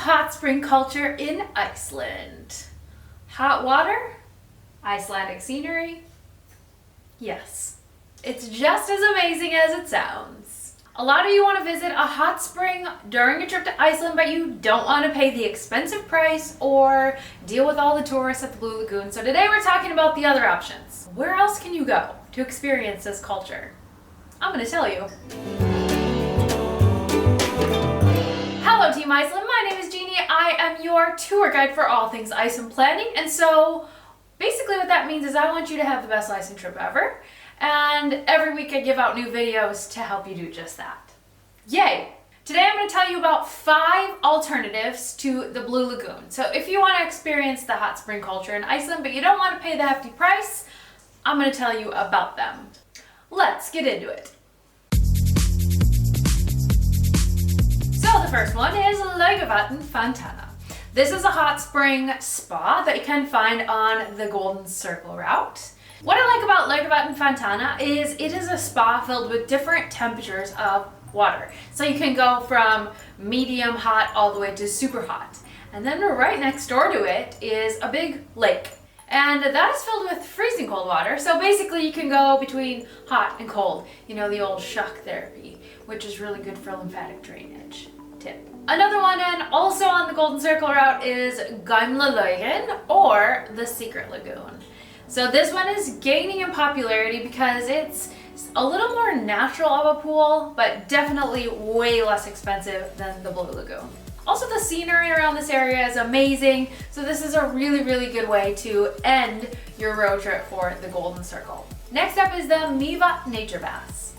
hot spring culture in Iceland. Hot water? Icelandic scenery? Yes, it's just as amazing as it sounds. A lot of you want to visit a hot spring during a trip to Iceland, but you don't want to pay the expensive price or deal with all the tourists at the Blue Lagoon. So today we're talking about the other options. Where else can you go to experience this culture? I'm going to tell you. Hello Team Iceland, my name is Jeannie. I am your tour guide for all things Iceland planning, and so basically what that means is I want you to have the best Iceland trip ever, and every week I give out new videos to help you do just that. Yay! Today I'm going to tell you about 5 alternatives to the Blue Lagoon. So if you want to experience the hot spring culture in Iceland but you don't want to pay the hefty price, I'm going to tell you about them. Let's get into it. So the first one is Laugarvatn Fontana. This is a hot spring spa that you can find on the Golden Circle route. What I like about Laugarvatn Fontana is it is a spa filled with different temperatures of water. So you can go from medium hot all the way to super hot. And then right next door to it is a big lake. And that is filled with freezing cold water. So basically you can go between hot and cold. You know, the old shock therapy, which is really good for lymphatic drainage. Tip. Another one, and also on the Golden Circle route, is Gamla Laugin, or the Secret Lagoon. So this one is gaining in popularity because it's a little more natural of a pool, but definitely way less expensive than the Blue Lagoon. Also, the scenery around this area is amazing, so this is a really good way to end your road trip for the Golden Circle. Next up is the Myvatn nature baths.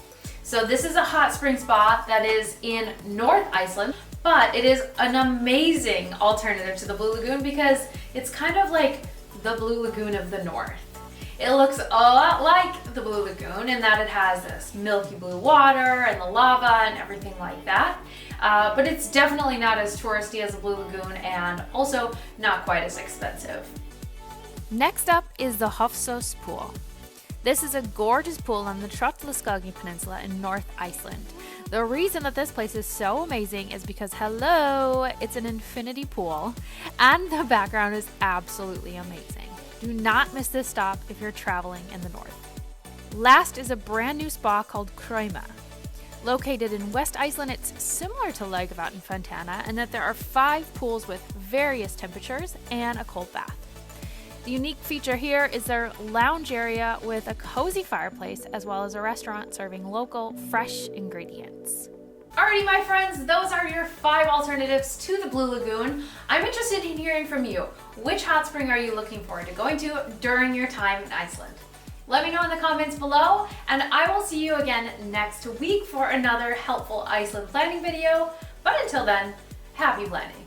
So this is a hot spring spa that is in North Iceland, but it is an amazing alternative to the Blue Lagoon because it's kind of like the Blue Lagoon of the North. It looks a lot like the Blue Lagoon in that it has this milky blue water and the lava and everything like that. But it's definitely not as touristy as the Blue Lagoon and also not quite as expensive. Next up is the Hofsos Pool. This is a gorgeous pool on the Tröllaskagi Peninsula in North Iceland. The reason that this place is so amazing is because, hello, it's an infinity pool and the background is absolutely amazing. Do not miss this stop if you're traveling in the north. Last is a brand new spa called Krauma. Located in West Iceland, it's similar to Laugarvatn Fontana in that there are 5 pools with various temperatures and a cold bath. The unique feature here is their lounge area with a cozy fireplace as well as a restaurant serving local, fresh ingredients. Alrighty, my friends, those are your 5 alternatives to the Blue Lagoon. I'm interested in hearing from you. Which hot spring are you looking forward to going to during your time in Iceland? Let me know in the comments below, and I will see you again next week for another helpful Iceland planning video. But until then, happy planning!